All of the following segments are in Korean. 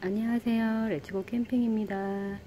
안녕하세요. 레츠고 캠핑입니다.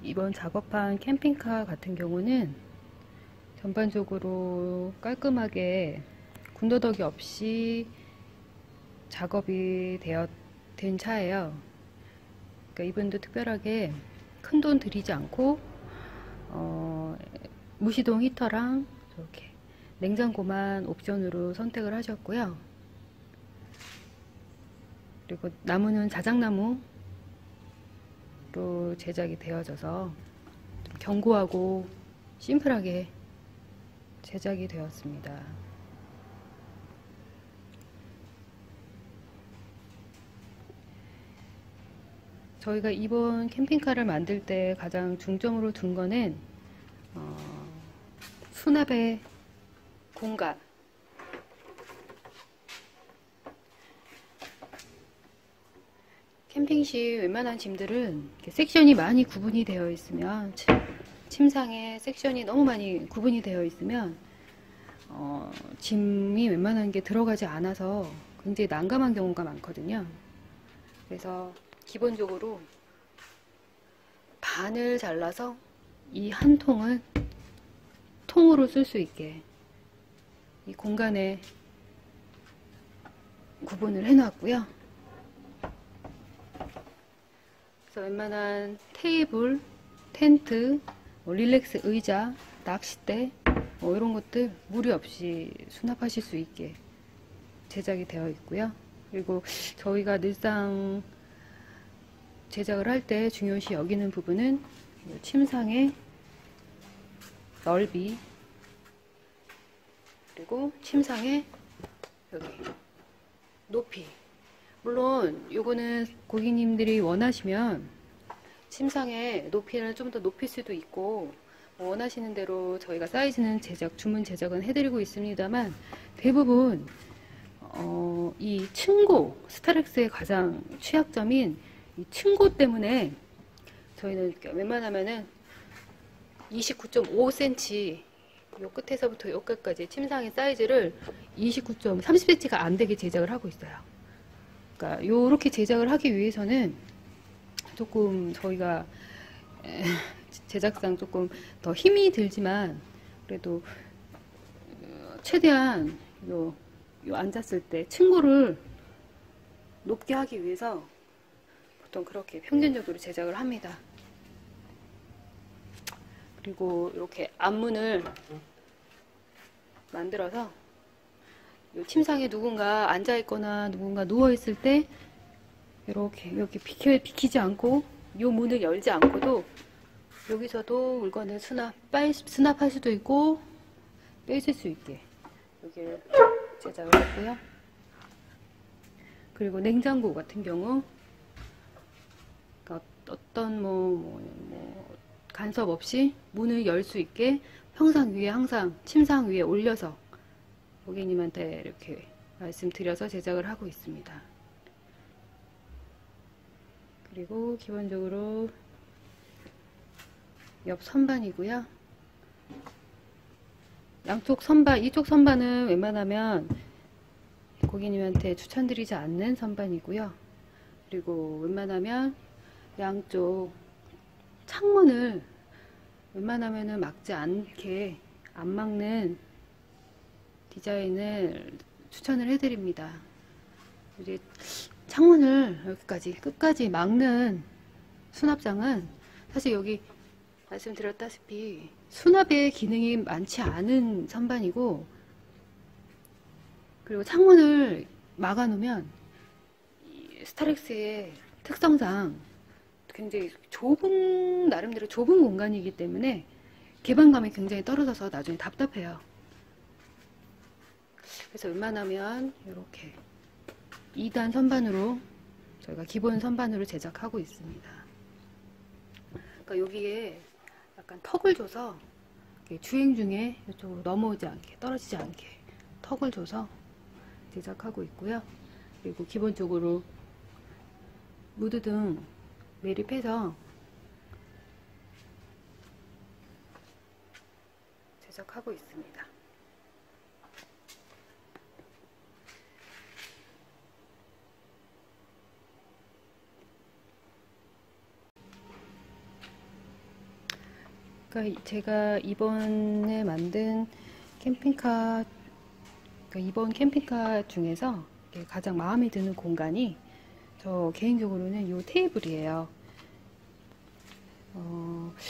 이번 작업한 캠핑카 같은 경우는 전반적으로 깔끔하게 군더더기 없이 작업이 된 차예요. 그러니까 이분도 특별하게 큰 돈 들이지 않고 무시동 히터랑 이렇게 냉장고만 옵션으로 선택을 하셨고요. 그리고 나무는 자작나무로 제작이 되어져서 좀 견고하고 심플하게 제작이 되었습니다. 저희가 이번 캠핑카를 만들 때 가장 중점으로 둔 거는 수납의 공간, 캠핑 시 웬만한 짐들은 이렇게 섹션이 많이 구분이 되어 있으면, 침상에 섹션이 너무 많이 구분이 되어 있으면 짐이 웬만한 게 들어가지 않아서 굉장히 난감한 경우가 많거든요. 그래서 기본적으로 반을 잘라서 이 한 통을 통으로 쓸 수 있게 이 공간에 구분을 해 놨고요. 그래서 웬만한 테이블, 텐트, 릴렉스 의자, 낚싯대 이런 것들 무리 없이 수납하실 수 있게 제작이 되어 있고요. 그리고 저희가 늘상 제작을 할 때 중요시 여기는 부분은 침상의 넓이, 그리고 침상의 여기 높이. 물론 요거는 고객님들이 원하시면 침상의 높이를 좀 더 높일 수도 있고 원하시는 대로 저희가 사이즈는 주문 제작은 해드리고 있습니다만, 대부분 이 층고, 스타렉스의 가장 취약점인 이 층고 때문에 저희는 웬만하면은 29.5cm 요 끝에서부터 요 끝까지 침상의 사이즈를 30cm가 안 되게 제작을 하고 있어요. 그러니까 요렇게 제작을 하기 위해서는 조금 저희가 제작상 조금 더 힘이 들지만 그래도 최대한 요 앉았을 때 층고를 높게 하기 위해서 보통 그렇게 평균적으로 제작을 합니다. 그리고 이렇게 앞문을 만들어서 요 침상에 누군가 앉아있거나 누군가 누워있을 때 이렇게 비키지 않고 요 문을 열지 않고도 여기서도 물건을 수납할 수도 있고 빼실 수 있게 여기를 제작을 했고요. 그리고 냉장고 같은 경우 어떤 간섭 없이 문을 열 수 있게 평상 위에 항상 침상 위에 올려서 고객님한테 이렇게 말씀드려서 제작을 하고 있습니다. 그리고 기본적으로 옆 선반이고요. 양쪽 선반, 이쪽 선반은 웬만하면 고객님한테 추천드리지 않는 선반이고요. 그리고 웬만하면 양쪽 창문을 웬만하면은 막지 않게 안 막는 디자인을 추천을 해드립니다. 이제 창문을 여기까지 끝까지 막는 수납장은 사실 여기 말씀드렸다시피 수납의 기능이 많지 않은 선반이고, 그리고 창문을 막아 놓으면 스타렉스의 특성상 굉장히 나름대로 좁은 공간이기 때문에 개방감이 굉장히 떨어져서 나중에 답답해요. 그래서 웬만하면 이렇게 2단 선반으로 저희가 기본 선반으로 제작하고 있습니다. 그러니까 여기에 약간 턱을 줘서 주행 중에 이쪽으로 넘어오지 않게, 떨어지지 않게 턱을 줘서 제작하고 있고요. 그리고 기본적으로 무드등 매립해서 제작하고 있습니다. 그러니까 제가 이번에 만든 캠핑카, 그러니까 이번 캠핑카 중에서 가장 마음에 드는 공간이 저 개인적으로는 이 테이블이에요.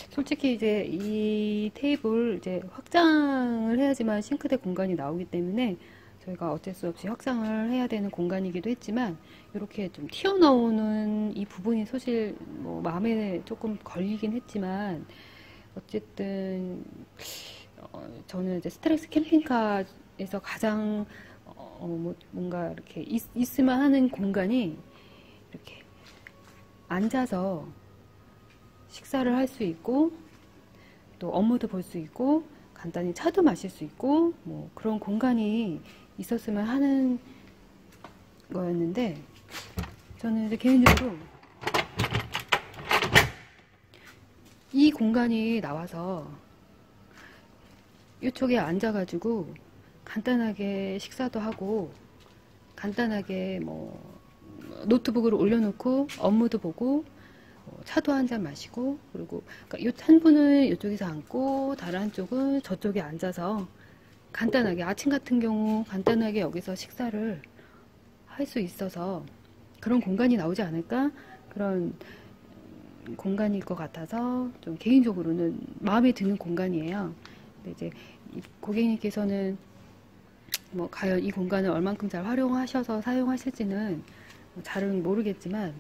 솔직히 이제 이 테이블 이제 확장을 해야지만 싱크대 공간이 나오기 때문에 저희가 어쩔 수 없이 확장을 해야 되는 공간이기도 했지만, 이렇게 좀 튀어나오는 이 부분이 사실 뭐 마음에 조금 걸리긴 했지만, 어쨌든 저는 이제 스타렉스 캠핑카에서 가장 뭔가 이렇게 있으면 하는 공간이 이렇게 앉아서 식사를 할 수 있고, 또 업무도 볼 수 있고, 간단히 차도 마실 수 있고, 뭐 그런 공간이 있었으면 하는 거였는데, 저는 이제 개인적으로 이 공간이 나와서 이쪽에 앉아가지고 간단하게 식사도 하고, 간단하게 뭐 노트북을 올려놓고 업무도 보고, 차도 한 잔 마시고, 그리고 그러니까 한 분은 이쪽에서 앉고 다른 한쪽은 저쪽에 앉아서 간단하게, 아침 같은 경우 간단하게 여기서 식사를 할 수 있어서 그런 공간이 나오지 않을까, 그런 공간일 것 같아서 좀 개인적으로는 마음에 드는 공간이에요. 근데 이제 고객님께서는 뭐 과연 이 공간을 얼만큼 잘 활용하셔서 사용하실지는 잘은 모르겠지만,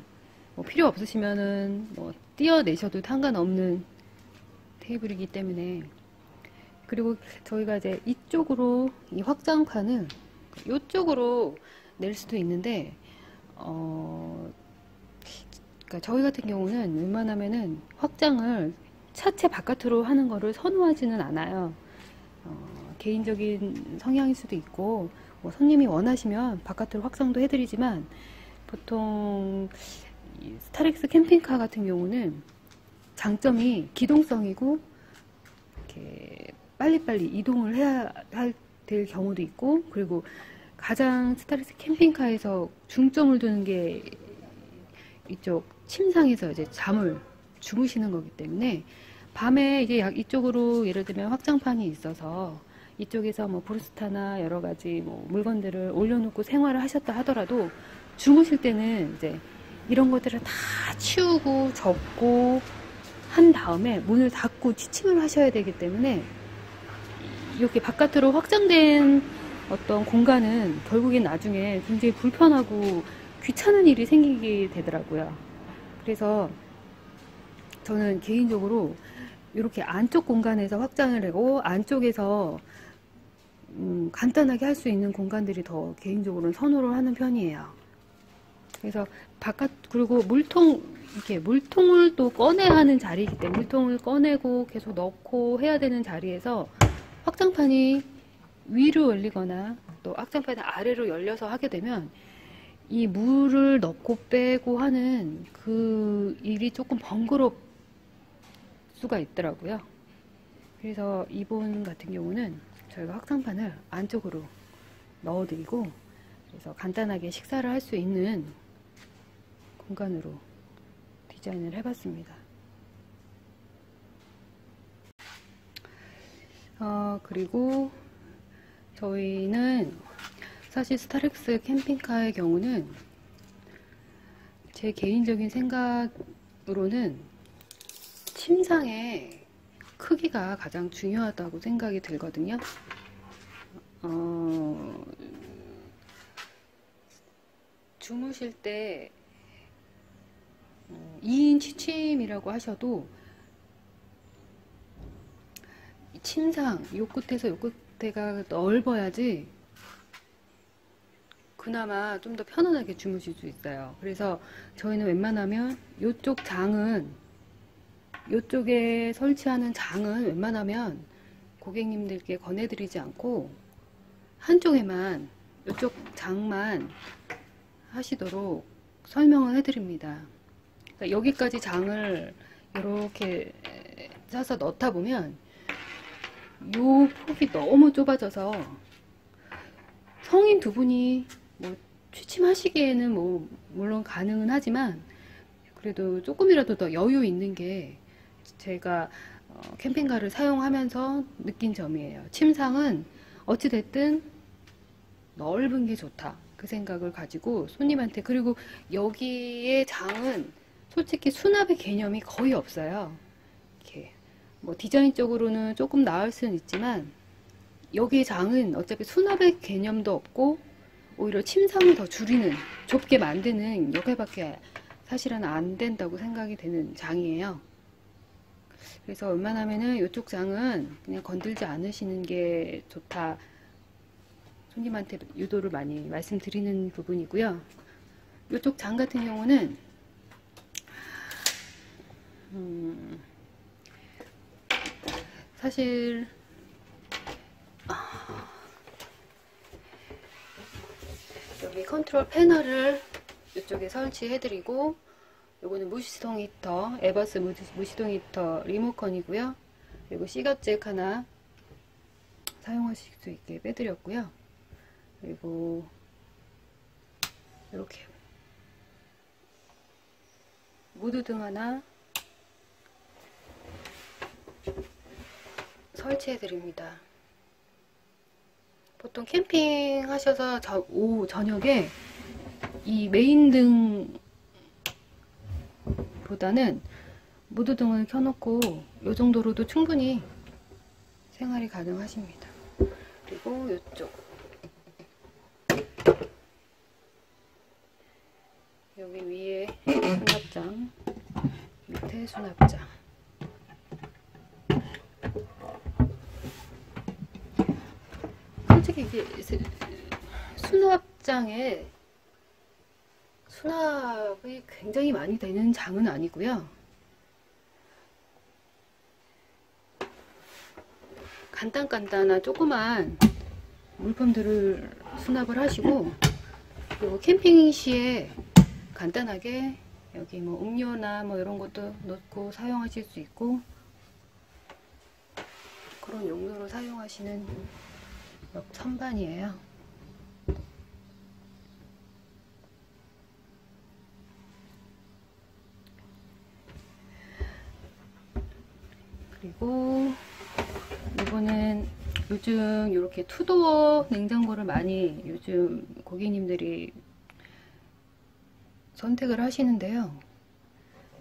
뭐 필요 없으시면은 뭐 띄어내셔도 상관없는 테이블이기 때문에. 그리고 저희가 이제 이쪽으로 이 확장판을 이쪽으로 낼 수도 있는데, 그러니까 저희 같은 경우는 웬만하면은 확장을 차체 바깥으로 하는 거를 선호하지는 않아요. 개인적인 성향일 수도 있고, 뭐 손님이 원하시면 바깥으로 확장도 해드리지만, 보통 스타렉스 캠핑카 같은 경우는 장점이 기동성이고, 이렇게 빨리빨리 이동을 해야 될 경우도 있고, 그리고 가장 스타렉스 캠핑카에서 중점을 두는 게 이쪽 침상에서 이제 잠을 주무시는 거기 때문에, 밤에 이제 이쪽으로 예를 들면 확장판이 있어서 이쪽에서 뭐 브루스타나 여러 가지 뭐 물건들을 올려놓고 생활을 하셨다 하더라도, 주무실 때는 이제 이런 것들을 다 치우고 접고 한 다음에 문을 닫고 취침을 하셔야 되기 때문에, 이렇게 바깥으로 확장된 어떤 공간은 결국엔 나중에 굉장히 불편하고 귀찮은 일이 생기게 되더라고요. 그래서 저는 개인적으로 이렇게 안쪽 공간에서 확장을 하고 안쪽에서 간단하게 할 수 있는 공간들이 더 개인적으로는 선호를 하는 편이에요. 그래서 그리고 물통을 또 꺼내야 하는 자리이기 때문에, 물통을 꺼내고 계속 넣고 해야 되는 자리에서 확장판이 위로 열리거나 또 확장판이 아래로 열려서 하게 되면 이 물을 넣고 빼고 하는 그 일이 조금 번거롭 수가 있더라고요. 그래서 이번 같은 경우는 저희가 확장판을 안쪽으로 넣어드리고, 그래서 간단하게 식사를 할 수 있는 공간으로 디자인을 해봤습니다. 그리고 저희는 사실 스타렉스 캠핑카의 경우는 제 개인적인 생각으로는 침상의 크기가 가장 중요하다고 생각이 들거든요. 주무실 때 2인 취침이라고 하셔도 침상 요 끝에서 요 끝에가 넓어야지 그나마 좀 더 편안하게 주무실 수 있어요. 그래서 저희는 웬만하면 이쪽 장은, 이쪽에 설치하는 장은 웬만하면 고객님들께 권해드리지 않고 한쪽에만, 이쪽 장만 하시도록 설명을 해드립니다. 그러니까 여기까지 장을 이렇게 짜서 넣다 보면 요 폭이 너무 좁아져서 성인 두 분이 뭐 취침하시기에는 뭐 물론 가능은 하지만 그래도 조금이라도 더 여유 있는 게 제가 캠핑카를 사용하면서 느낀 점이에요. 침상은 어찌됐든 넓은 게 좋다, 그 생각을 가지고 손님한테, 그리고 여기에 장은 솔직히 수납의 개념이 거의 없어요. 이렇게 뭐 디자인적으로는 조금 나을 수는 있지만 여기 장은 어차피 수납의 개념도 없고 오히려 침상을 더 줄이는, 좁게 만드는 역할밖에 사실은 안 된다고 생각이 되는 장이에요. 그래서 웬만하면은 이쪽 장은 그냥 건들지 않으시는 게 좋다, 손님한테 유도를 많이 말씀드리는 부분이고요. 이쪽 장 같은 경우는 사실 여기 컨트롤 패널을 이쪽에 설치해드리고, 요거는 무시동 히터, 에버스 무시동 히터 리모컨이고요. 그리고 시가잭 하나 사용하실 수 있게 빼드렸고요. 그리고 이렇게 무드등 하나 설치해 드립니다. 보통 캠핑 하셔서 저녁에 이 메인등 보다는 무드등을 켜놓고 이 정도로도 충분히 생활이 가능하십니다. 그리고 이쪽 여기 위에 수납장, 밑에 수납장. 솔직히 이게 수납장에 수납이 굉장히 많이 되는 장은 아니고요. 간단한 조그만 물품들을 수납을 하시고, 그리고 캠핑 시에 간단하게 여기 뭐 음료나 뭐 이런 것도 넣고 사용하실 수 있고, 그런 용도로 사용하시는 선반이에요. 그리고 이거는 요즘 이렇게 투도어 냉장고를 많이 요즘 고객님들이 선택을 하시는데요.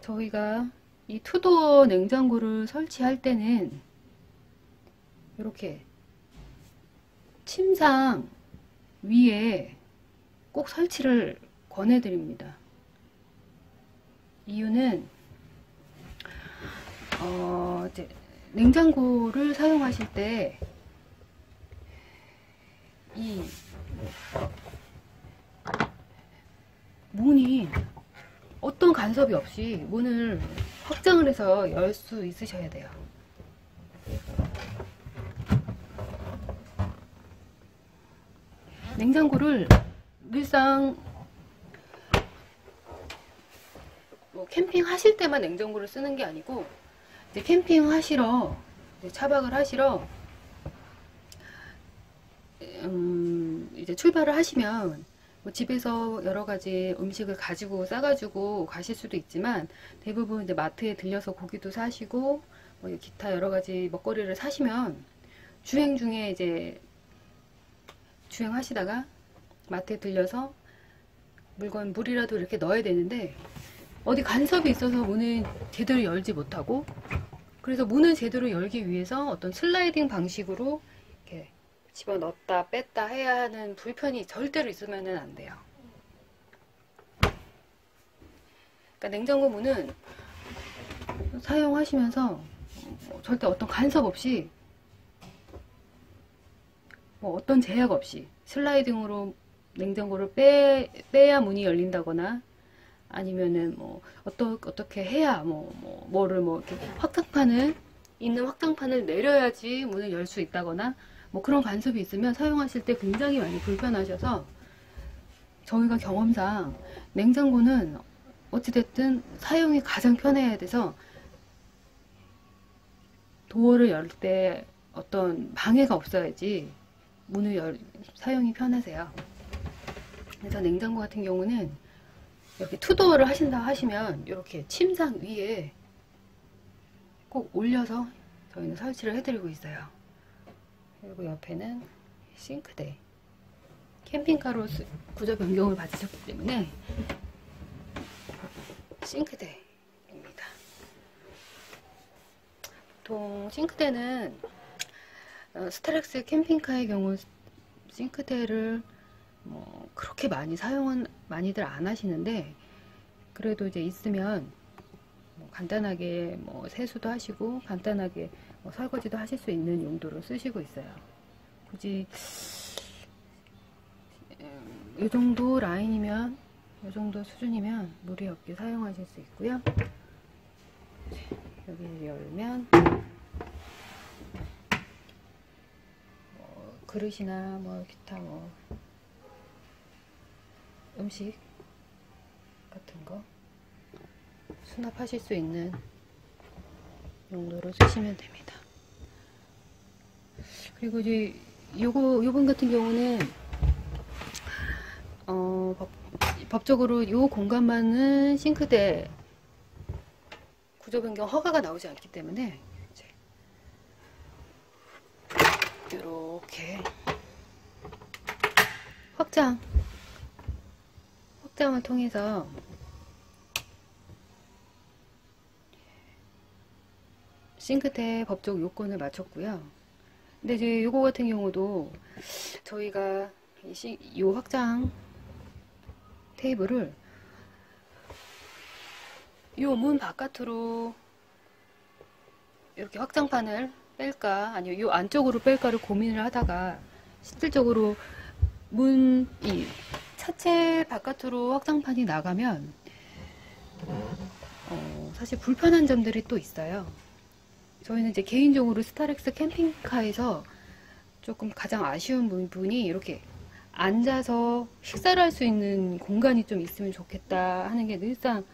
저희가 이 투도어 냉장고를 설치할 때는 이렇게 침상 위에 꼭 설치를 권해드립니다. 이유는 이제 냉장고를 사용하실 때 이 문이 어떤 간섭이 없이 문을 확장을 해서 열 수 있으셔야 돼요. 냉장고를 늘상 뭐 캠핑 하실 때만 냉장고를 쓰는 게 아니고, 이제 캠핑 하시러, 이제 차박을 하시러 이제 출발을 하시면 뭐 집에서 여러 가지 음식을 가지고 싸가지고 가실 수도 있지만, 대부분 이제 마트에 들려서 고기도 사시고 뭐 기타 여러 가지 먹거리를 사시면 주행 중에 이제 주행하시다가 마트에 들려서 물이라도 이렇게 넣어야 되는데 어디 간섭이 있어서 문을 제대로 열지 못하고, 그래서 문을 제대로 열기 위해서 어떤 슬라이딩 방식으로 이렇게 집어넣었다 뺐다 해야 하는 불편이 절대로 있으면 안 돼요. 그러니까 냉장고 문은 사용하시면서 절대 어떤 간섭 없이, 뭐 어떤 제약 없이 슬라이딩으로 냉장고를 빼야 문이 열린다거나 아니면은 뭐 어떻게 해야 뭐를 이렇게 있는 확장판을 내려야지 문을 열 수 있다거나 뭐 그런 간섭이 있으면 사용하실 때 굉장히 많이 불편하셔서, 저희가 경험상 냉장고는 어찌됐든 사용이 가장 편해야 돼서 도어를 열 때 어떤 방해가 없어야지 문을 사용이 편하세요. 그래서 냉장고 같은 경우는 이렇게 투도어를 하신다 하시면 이렇게 침상 위에 꼭 올려서 저희는 설치를 해드리고 있어요. 그리고 옆에는 싱크대. 캠핑카로 구조 변경을 받으셨기 때문에 싱크대입니다. 보통 싱크대는 스타렉스 캠핑카의 경우 싱크대를 뭐 그렇게 사용은 많이들 안 하시는데, 그래도 이제 있으면 뭐 간단하게 뭐 세수도 하시고 간단하게 뭐 설거지도 하실 수 있는 용도로 쓰시고 있어요. 굳이 이 정도 라인이면, 이 정도 수준이면 무리 없게 사용하실 수 있고요. 여기 열면 뭐 그릇이나 뭐 기타 뭐 음식 같은 거 수납하실 수 있는 용도로 쓰시면 됩니다. 그리고 이제 요번 같은 경우는 법적으로 요 공간만은 싱크대 구조 변경 허가가 나오지 않기 때문에 이제 이렇게 확장을 통해서 싱크대 법적 요건을 맞췄고요. 근데 이제 요거 같은 경우도 저희가 요 확장 테이블을 요 문 바깥으로 이렇게 확장판을 뺄까 아니면 요 안쪽으로 뺄까를 고민을 하다가, 실질적으로 이 차체 바깥으로 확장판이 나가면 사실 불편한 점들이 또 있어요. 저희는 이제 개인적으로 스타렉스 캠핑카에서 조금 가장 아쉬운 부분이 이렇게 앉아서 식사를 할 수 있는 공간이 좀 있으면 좋겠다 하는 게 늘상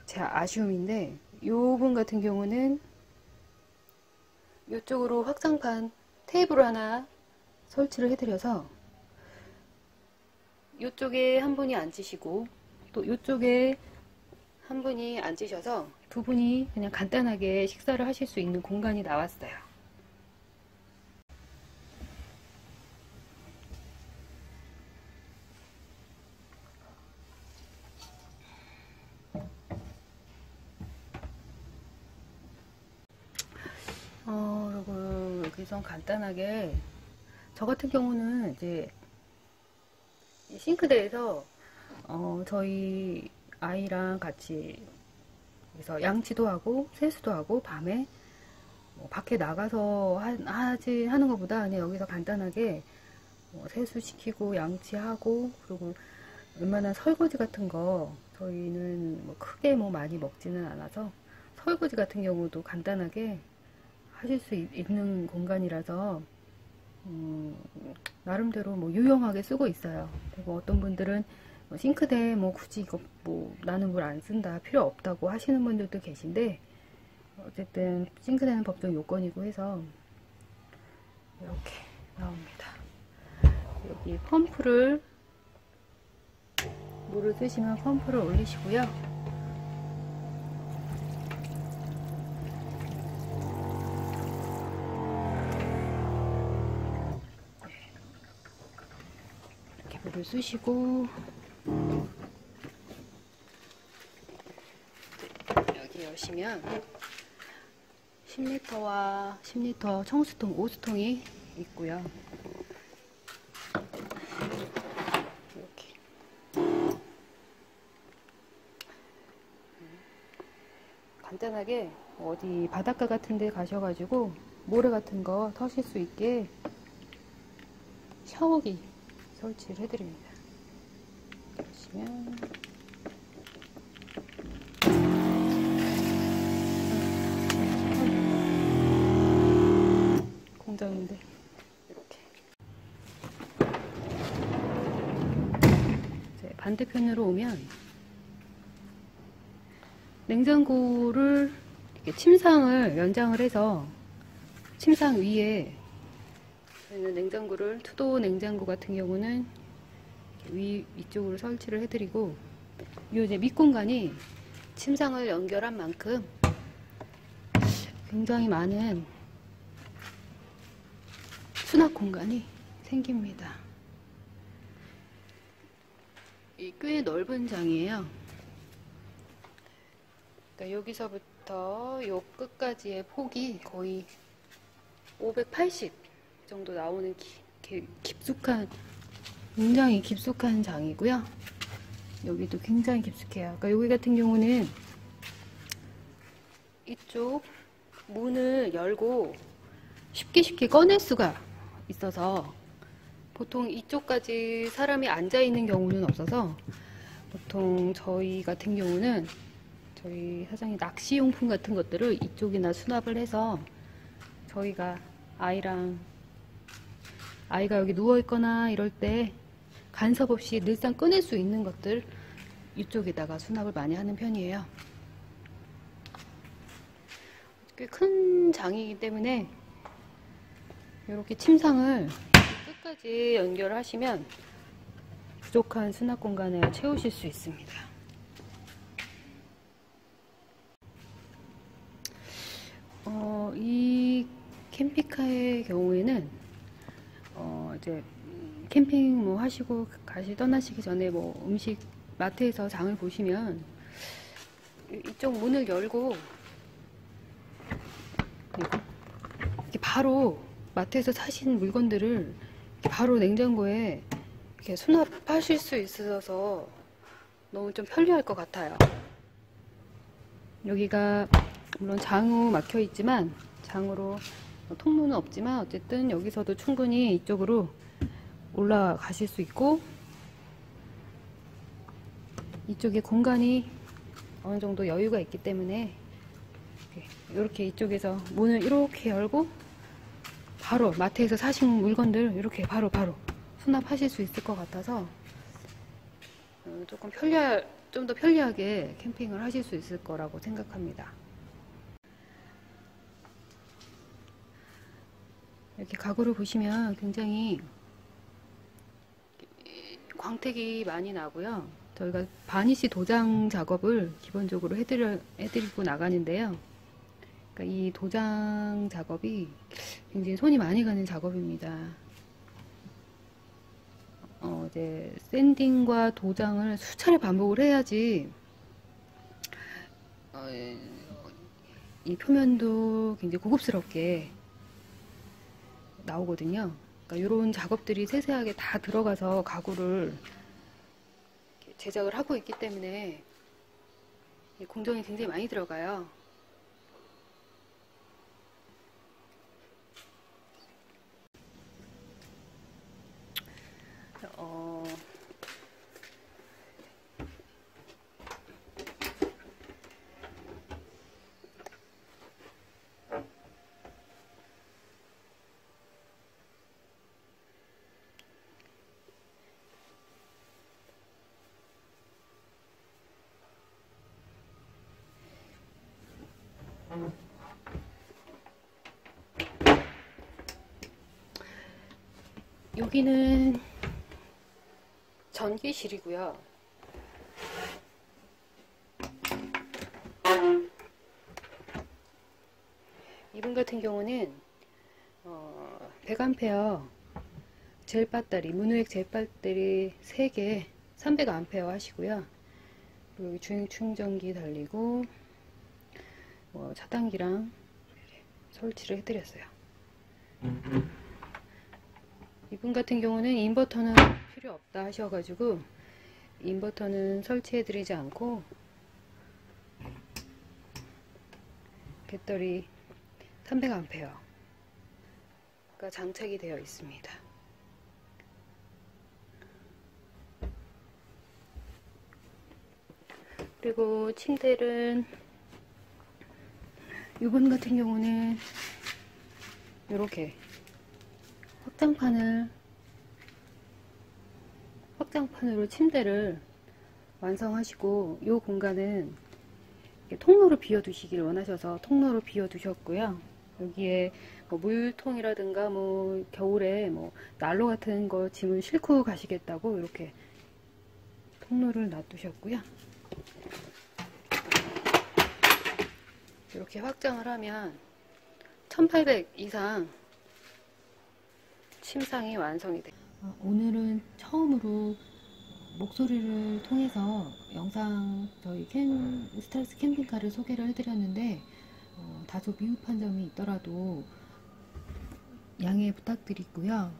제 아쉬움인데, 요분 같은 경우는 이쪽으로 확장판 테이블을 하나 설치를 해드려서 이쪽에 한 분이 앉으시고 또 이쪽에 한 분이 앉으셔서 두 분이 그냥 간단하게 식사를 하실 수 있는 공간이 나왔어요. 그리고 여기서 간단하게 저 같은 경우는 이제 싱크대에서 저희 아이랑 같이 그래서 양치도 하고 세수도 하고 밤에 뭐 밖에 나가서 하는 것보다 그냥 여기서 간단하게 세수시키고 양치하고, 그리고 웬만한 설거지 같은 거 저희는 뭐 크게 많이 먹지는 않아서 설거지 같은 경우도 간단하게 하실 수 있는 공간이라서 나름대로 유용하게 쓰고 있어요. 그리고 어떤 분들은 싱크대 굳이 이거 나는 물 안 쓴다, 필요 없다고 하시는 분들도 계신데, 어쨌든 싱크대는 법적 요건이고 해서 이렇게 나옵니다. 여기 물을 쓰시면 펌프를 올리시고요. 물을 쑤시고 여기 여시면 10리터와 10리터 청수통, 오수통이 있고요. 이렇게 간단하게 어디 바닷가 같은 데 가셔가지고 모래 같은 거 터실 수 있게 샤워기 설치를 해드립니다. 보시면 공장인데 이렇게 이제 반대편으로 오면 냉장고를 이렇게 침상을 연장을 해서 침상 위에 저희는 냉장고를 투도 냉장고 같은 경우는 위쪽으로 설치를 해드리고 이 이제 밑공간이 침상을 연결한 만큼 굉장히 많은 수납 공간이 생깁니다. 꽤 넓은 장이에요. 그러니까 여기서부터 요 끝까지의 폭이 거의 580 정도 나오는 깊숙한, 굉장히 깊숙한 장이고요. 여기도 굉장히 깊숙해요. 그러니까 여기 같은 경우는 이쪽 문을 열고 쉽게 꺼낼 수가 있어서 보통 이쪽까지 사람이 앉아 있는 경우는 없어서 보통 저희 같은 경우는 저희 사장님 낚시용품 같은 것들을 이쪽이나 수납을 해서 저희가 아이가 여기 누워있거나 이럴 때 간섭 없이 늘상 꺼낼 수 있는 것들 이쪽에다가 수납을 많이 하는 편이에요. 꽤 큰 장이기 때문에 이렇게 침상을 끝까지 연결하시면 부족한 수납 공간을 채우실 수 있습니다. 이 캠핑카의 경우에는 이제 캠핑 뭐 하시고 떠나시기 전에 뭐 음식 마트에서 장을 보시면 이쪽 문을 열고 이렇게 바로 마트에서 사신 물건들을 바로 냉장고에 이렇게 수납하실 수 있어서 너무 좀 편리할 것 같아요. 여기가 물론 장으로 막혀 있지만 장으로 통로는 없지만 어쨌든 여기서도 충분히 이쪽으로 올라가실 수 있고 이쪽에 공간이 어느 정도 여유가 있기 때문에 이렇게 이쪽에서 문을 이렇게 열고 바로 마트에서 사신 물건들 이렇게 바로 수납하실 수 있을 것 같아서 조금 좀 더 편리하게 캠핑을 하실 수 있을 거라고 생각합니다. 이렇게 가구를 보시면 굉장히 광택이 많이 나고요. 저희가 바니쉬 도장 작업을 기본적으로 해드리고 나가는데요. 그러니까 이 도장 작업이 굉장히 손이 많이 가는 작업입니다. 이제 샌딩과 도장을 수차례 반복을 해야지 이 표면도 굉장히 고급스럽게 나오거든요. 그러니까 이런 작업들이 세세하게 다 들어가서 가구를 제작을 하고 있기 때문에 공정이 굉장히 많이 들어가요. 여기는 전기실이고요. 이분 같은 경우는 100A 젤 배터리, 문우액 젤 배터리 3개 300A 하시고요. 그리고 주행 충전기 달리고 차단기랑 설치를 해드렸어요. 이분 같은 경우는 인버터는 필요 없다 하셔가지고 인버터는 설치해드리지 않고 배터리 300A가 장착이 되어 있습니다. 그리고 침대는 이번 같은 경우는 이렇게 확장판으로 침대를 완성하시고, 이 공간은 통로로 비워두시길 원하셔서 통로로 비워두셨고요. 여기에 뭐 물통이라든가 뭐 겨울에 뭐 난로 같은 거 짐을 싣고 가시겠다고 이렇게 통로를 놔두셨고요. 이렇게 확장을 하면 1800 이상 침상이 완성이 돼요. 오늘은 처음으로 목소리를 통해서 영상 저희 스트레스 캠핑카를 소개를 해드렸는데 다소 미흡한 점이 있더라도 양해 부탁드리고요.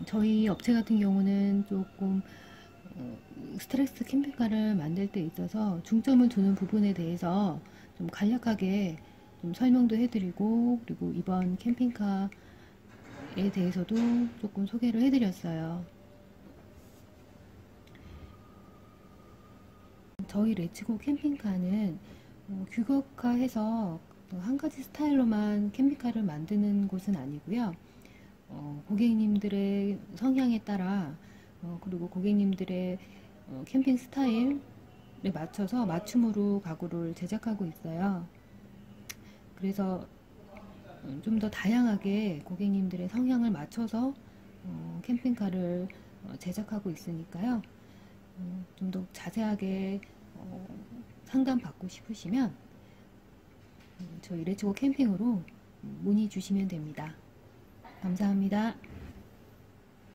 저희 업체 같은 경우는 조금 스트레스 캠핑카를 만들 때 있어서 중점을 두는 부분에 대해서 좀 간략하게 좀 설명도 해드리고, 그리고 이번 캠핑카에 대해서도 조금 소개를 해드렸어요. 저희 레츠고 캠핑카는 규격화해서 한 가지 스타일로만 캠핑카를 만드는 곳은 아니고요. 고객님들의 성향에 따라 그리고 고객님들의 캠핑 스타일에 맞춰서 맞춤으로 가구를 제작하고 있어요. 그래서 좀 더 다양하게 고객님들의 성향을 맞춰서 캠핑카를 제작하고 있으니까요. 좀 더 자세하게 상담 받고 싶으시면 저희 레츠고 캠핑으로 문의 주시면 됩니다. 감사합니다.